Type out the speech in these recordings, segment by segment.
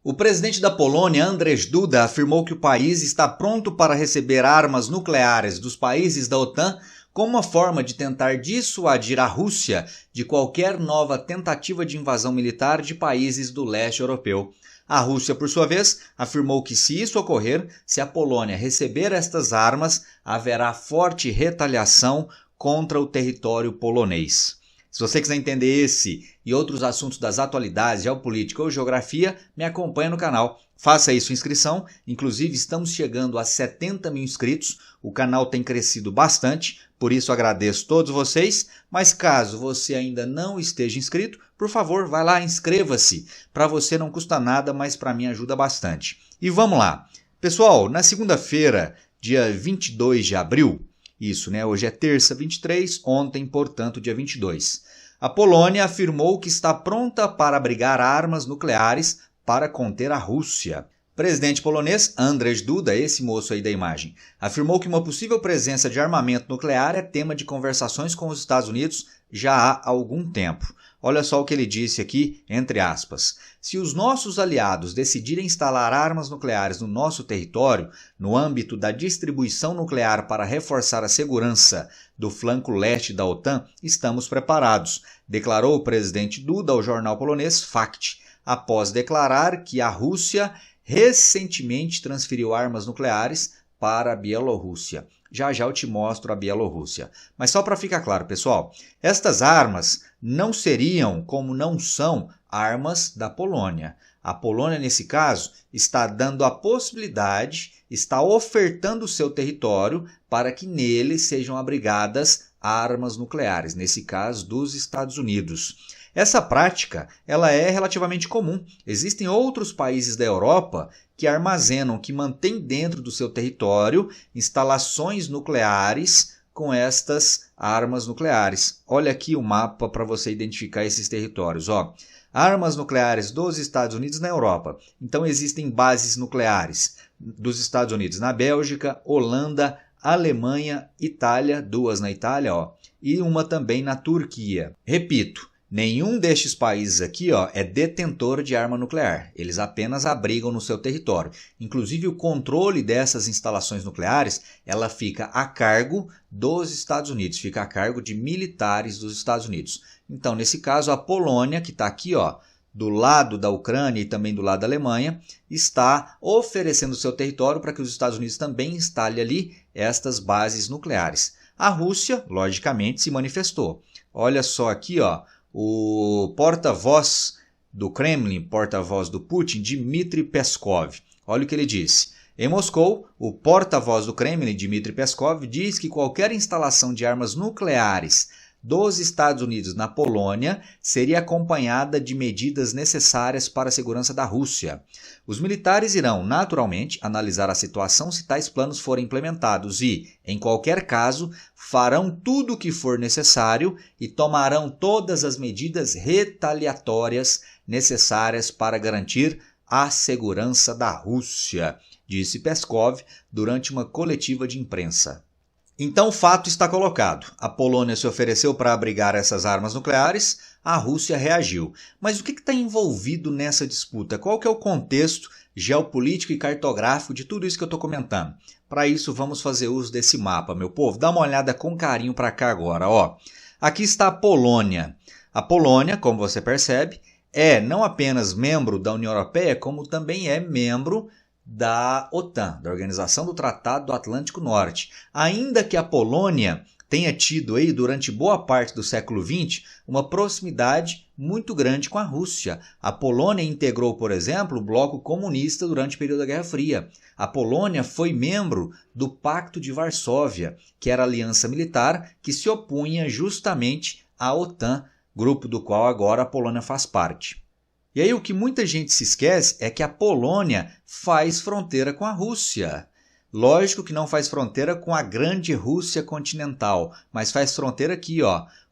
O presidente da Polônia, Andrzej Duda, afirmou que o país está pronto para receber armas nucleares dos países da OTAN como uma forma de tentar dissuadir a Rússia de qualquer nova tentativa de invasão militar de países do leste europeu. A Rússia, por sua vez, afirmou que se isso ocorrer, se a Polônia receber estas armas, haverá forte retaliação contra o território polonês. Se você quiser entender esse e outros assuntos das atualidades, geopolítica ou geografia, me acompanha no canal. Faça aí sua inscrição, inclusive estamos chegando a 70 mil inscritos, o canal tem crescido bastante, por isso agradeço todos vocês, mas caso você ainda não esteja inscrito, por favor, vai lá, inscreva-se. Para você não custa nada, mas para mim ajuda bastante. E vamos lá. Pessoal, na segunda-feira, dia 22 de abril, isso, né? Hoje é terça 23, ontem, portanto, dia 22. A Polônia afirmou que está pronta para abrigar armas nucleares para conter a Rússia. O presidente polonês Andrzej Duda, esse moço aí da imagem, afirmou que uma possível presença de armamento nuclear é tema de conversações com os Estados Unidos já há algum tempo. Olha só o que ele disse aqui, entre aspas. Se os nossos aliados decidirem instalar armas nucleares no nosso território, no âmbito da distribuição nuclear para reforçar a segurança do flanco leste da OTAN, estamos preparados, declarou o presidente Duda ao jornal polonês Fakt, após declarar que a Rússia recentemente transferiu armas nucleares para a Bielorrússia. Já já eu te mostro a Bielorrússia. Mas só para ficar claro, pessoal, estas armas não seriam, como não são, armas da Polônia. A Polônia, nesse caso, está dando a possibilidade, está ofertando o seu território para que nele sejam abrigadas armas nucleares, nesse caso dos Estados Unidos. Essa prática ela é relativamente comum. Existem outros países da Europa que armazenam, que mantêm dentro do seu território instalações nucleares com estas armas nucleares. Olha aqui o mapa para você identificar esses territórios. Ó, armas nucleares dos Estados Unidos na Europa. Então existem bases nucleares dos Estados Unidos na Bélgica, Holanda, Alemanha, Itália, duas na Itália, ó, e uma também na Turquia. Repito, nenhum destes países aqui é detentor de arma nuclear, eles apenas abrigam no seu território. Inclusive o controle dessas instalações nucleares, ela fica a cargo dos Estados Unidos, fica a cargo de militares dos Estados Unidos. Então, nesse caso, a Polônia, que está aqui do lado da Ucrânia e também do lado da Alemanha, está oferecendo seu território para que os Estados Unidos também instalem ali estas bases nucleares. A Rússia, logicamente, se manifestou. Olha só aqui, o porta-voz do Kremlin, porta-voz do Putin, Dmitry Peskov. Olha o que ele disse. Em Moscou, o porta-voz do Kremlin, Dmitry Peskov, diz que qualquer instalação de armas nucleares dos Estados Unidos na Polônia seria acompanhada de medidas necessárias para a segurança da Rússia. Os militares irão, naturalmente, analisar a situação se tais planos forem implementados e, em qualquer caso, farão tudo o que for necessário e tomarão todas as medidas retaliatórias necessárias para garantir a segurança da Rússia, disse Peskov durante uma coletiva de imprensa. Então o fato está colocado. A Polônia se ofereceu para abrigar essas armas nucleares, a Rússia reagiu. Mas o que está envolvido nessa disputa? Qual que é o contexto geopolítico e cartográfico de tudo isso que eu estou comentando? Para isso vamos fazer uso desse mapa, meu povo. Dá uma olhada com carinho para cá agora. Aqui está a Polônia. A Polônia, como você percebe, é não apenas membro da União Europeia, como também é membro da OTAN, da Organização do Tratado do Atlântico Norte. Ainda que a Polônia tenha tido aí, durante boa parte do século XX, uma proximidade muito grande com a Rússia. A Polônia integrou, por exemplo, o bloco comunista durante o período da Guerra Fria. A Polônia foi membro do Pacto de Varsóvia, que era a aliança militar que se opunha justamente à OTAN, grupo do qual agora a Polônia faz parte. E aí o que muita gente se esquece é que a Polônia faz fronteira com a Rússia. Lógico que não faz fronteira com a grande Rússia continental, mas faz fronteira aqui,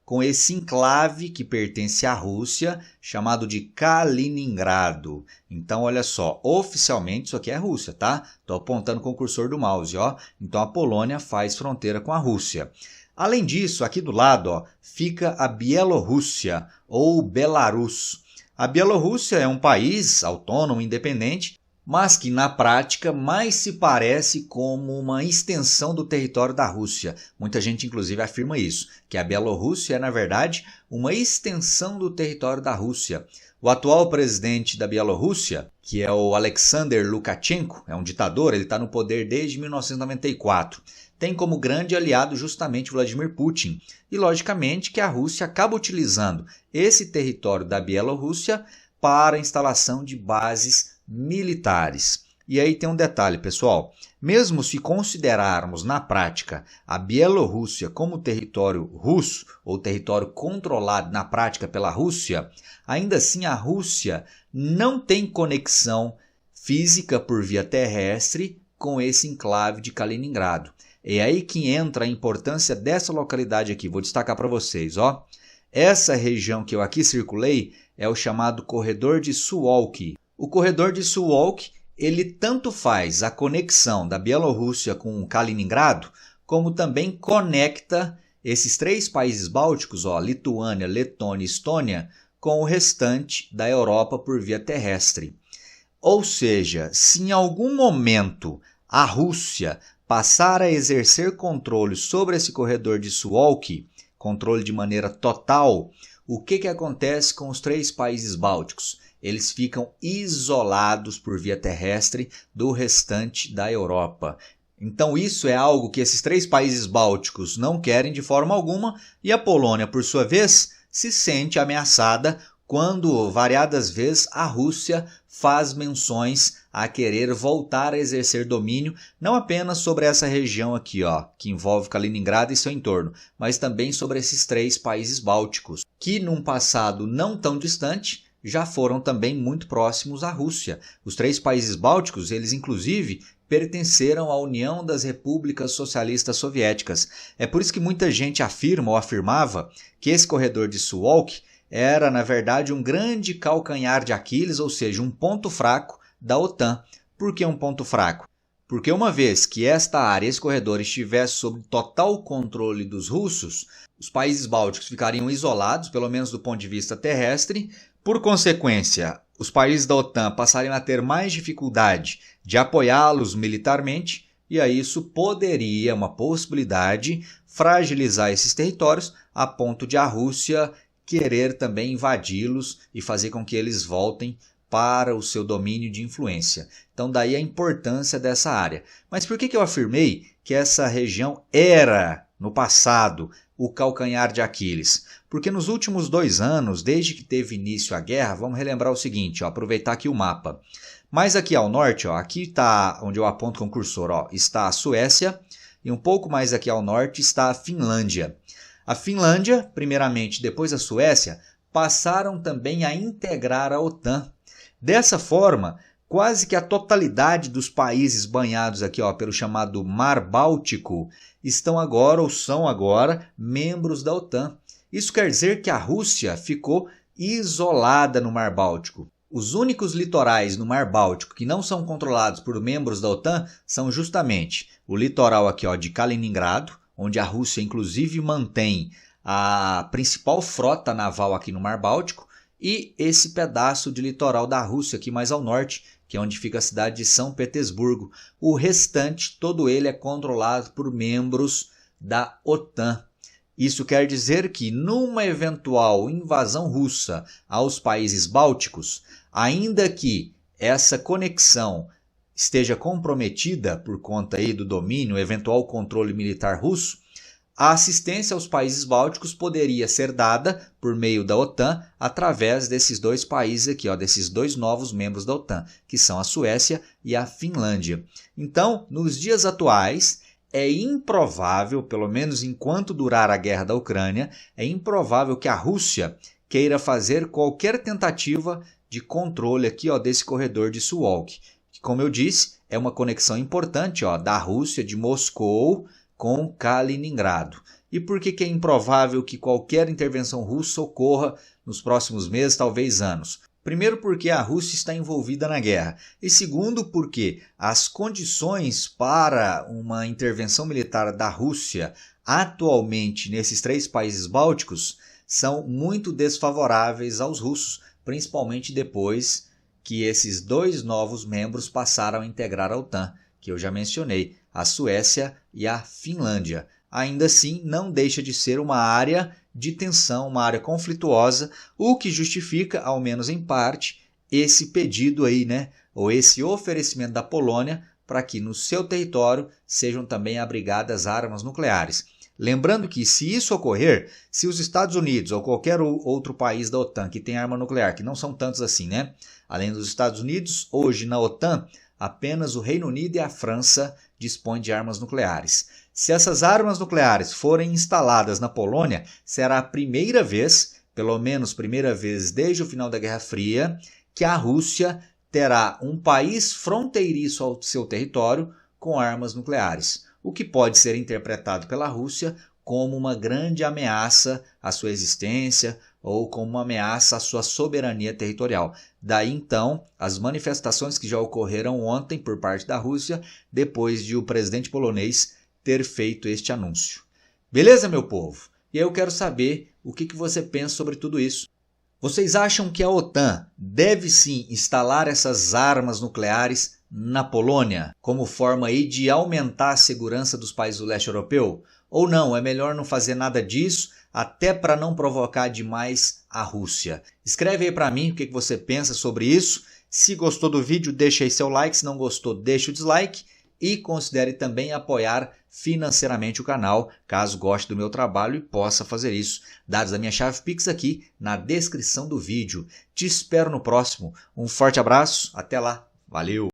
com esse enclave que pertence à Rússia, chamado de Kaliningrado. Então, olha só, oficialmente isso aqui é Rússia, tá? Estou apontando com o cursor do mouse, Então a Polônia faz fronteira com a Rússia. Além disso, aqui do lado, fica a Bielorrússia ou Belarus. A Bielorrússia é um país autônomo, independente, mas que na prática mais se parece como uma extensão do território da Rússia. Muita gente inclusive afirma isso, que a Bielorrússia é na verdade uma extensão do território da Rússia. O atual presidente da Bielorrússia, que é o Alexander Lukashenko, é um ditador, ele está no poder desde 1994. Tem como grande aliado justamente Vladimir Putin. E logicamente que a Rússia acaba utilizando esse território da Bielorrússia para a instalação de bases militares. E aí tem um detalhe, pessoal. Mesmo se considerarmos na prática a Bielorrússia como território russo ou território controlado na prática pela Rússia, ainda assim a Rússia não tem conexão física por via terrestre com esse enclave de Kaliningrado. É aí que entra a importância dessa localidade aqui. Vou destacar para vocês, ó. Essa região que eu aqui circulei é o chamado Corredor de Suwalki. O Corredor de Suwalki, ele tanto faz a conexão da Bielorrússia com Kaliningrado, como também conecta esses três países bálticos, ó, Lituânia, Letônia e Estônia, com o restante da Europa por via terrestre. Ou seja, se em algum momento a Rússia passar a exercer controle sobre esse corredor de Suwalki, controle de maneira total, o que acontece com os três países bálticos? Eles ficam isolados por via terrestre do restante da Europa. Então isso é algo que esses três países bálticos não querem de forma alguma, e a Polônia, por sua vez, se sente ameaçada quando variadas vezes a Rússia faz menções a querer voltar a exercer domínio não apenas sobre essa região aqui, ó, que envolve Kaliningrado e seu entorno, mas também sobre esses três países bálticos, que num passado não tão distante já foram também muito próximos à Rússia. Os três países bálticos, eles inclusive pertenceram à União das Repúblicas Socialistas Soviéticas. É por isso que muita gente afirma ou afirmava que esse corredor de Suwalki era, na verdade, um grande calcanhar de Aquiles, ou seja, um ponto fraco da OTAN. Por que um ponto fraco? Porque uma vez que esta área, esse corredor, estivesse sob total controle dos russos, os países bálticos ficariam isolados, pelo menos do ponto de vista terrestre. Por consequência, os países da OTAN passariam a ter mais dificuldade de apoiá-los militarmente, e aí isso poderia, uma possibilidade, fragilizar esses territórios a ponto de a Rússia querer também invadi-los e fazer com que eles voltem para o seu domínio de influência. Então daí a importância dessa área. Mas por que eu afirmei que essa região era, no passado, o calcanhar de Aquiles? Porque nos últimos 2 anos, desde que teve início a guerra, vamos relembrar o seguinte, ó, aproveitar aqui o mapa. Mais aqui ao norte, ó, aqui está onde eu aponto com o cursor, ó, está a Suécia, e um pouco mais aqui ao norte está a Finlândia. A Finlândia, primeiramente, depois a Suécia, passaram também a integrar a OTAN. Dessa forma, quase que a totalidade dos países banhados aqui, ó, pelo chamado Mar Báltico estão agora ou são agora membros da OTAN. Isso quer dizer que a Rússia ficou isolada no Mar Báltico. Os únicos litorais no Mar Báltico que não são controlados por membros da OTAN são justamente o litoral aqui, ó, de Kaliningrado, onde a Rússia inclusive mantém a principal frota naval aqui no Mar Báltico, e esse pedaço de litoral da Rússia aqui mais ao norte, que é onde fica a cidade de São Petersburgo. O restante, todo ele é controlado por membros da OTAN. Isso quer dizer que numa eventual invasão russa aos países bálticos, ainda que essa conexão esteja comprometida por conta aí do domínio, eventual controle militar russo, a assistência aos países bálticos poderia ser dada por meio da OTAN através desses 2 países aqui, ó, desses 2 novos membros da OTAN, que são a Suécia e a Finlândia. Então, nos dias atuais, é improvável, pelo menos enquanto durar a guerra da Ucrânia, é improvável que a Rússia queira fazer qualquer tentativa de controle aqui, ó, desse corredor de Suwalki, que, como eu disse, é uma conexão importante, ó, da Rússia, de Moscou, com Kaliningrado. E por que é improvável que qualquer intervenção russa ocorra nos próximos meses, talvez anos? Primeiro, porque a Rússia está envolvida na guerra. E segundo, porque as condições para uma intervenção militar da Rússia atualmente nesses 3 países bálticos são muito desfavoráveis aos russos, principalmente depois que esses 2 novos membros passaram a integrar a OTAN, que eu já mencionei, a Suécia e a Finlândia. Ainda assim, não deixa de ser uma área de tensão, uma área conflituosa, o que justifica, ao menos em parte, esse pedido aí, né? Ou esse oferecimento da Polônia para que no seu território sejam também abrigadas armas nucleares. Lembrando que, se isso ocorrer, se os Estados Unidos ou qualquer outro país da OTAN que tem arma nuclear, que não são tantos assim, né? Além dos Estados Unidos, hoje na OTAN, apenas o Reino Unido e a França dispõem de armas nucleares. Se essas armas nucleares forem instaladas na Polônia, será a primeira vez, pelo menos primeira vez desde o final da Guerra Fria, que a Rússia terá um país fronteiriço ao seu território com armas nucleares, o que pode ser interpretado pela Rússia como uma grande ameaça à sua existência ou como uma ameaça à sua soberania territorial. Daí então as manifestações que já ocorreram ontem por parte da Rússia, depois de o presidente polonês ter feito este anúncio. Beleza, meu povo? E aí eu quero saber o que você pensa sobre tudo isso. Vocês acham que a OTAN deve sim instalar essas armas nucleares na Polônia como forma aí de aumentar a segurança dos países do leste europeu? Ou não, é melhor não fazer nada disso, até para não provocar demais a Rússia? Escreve aí para mim o que você pensa sobre isso. Se gostou do vídeo, deixa aí seu like. Se não gostou, deixa o dislike. E considere também apoiar financeiramente o canal, caso goste do meu trabalho e possa fazer isso. Dados da minha chave Pix aqui na descrição do vídeo. Te espero no próximo. Um forte abraço, até lá, valeu!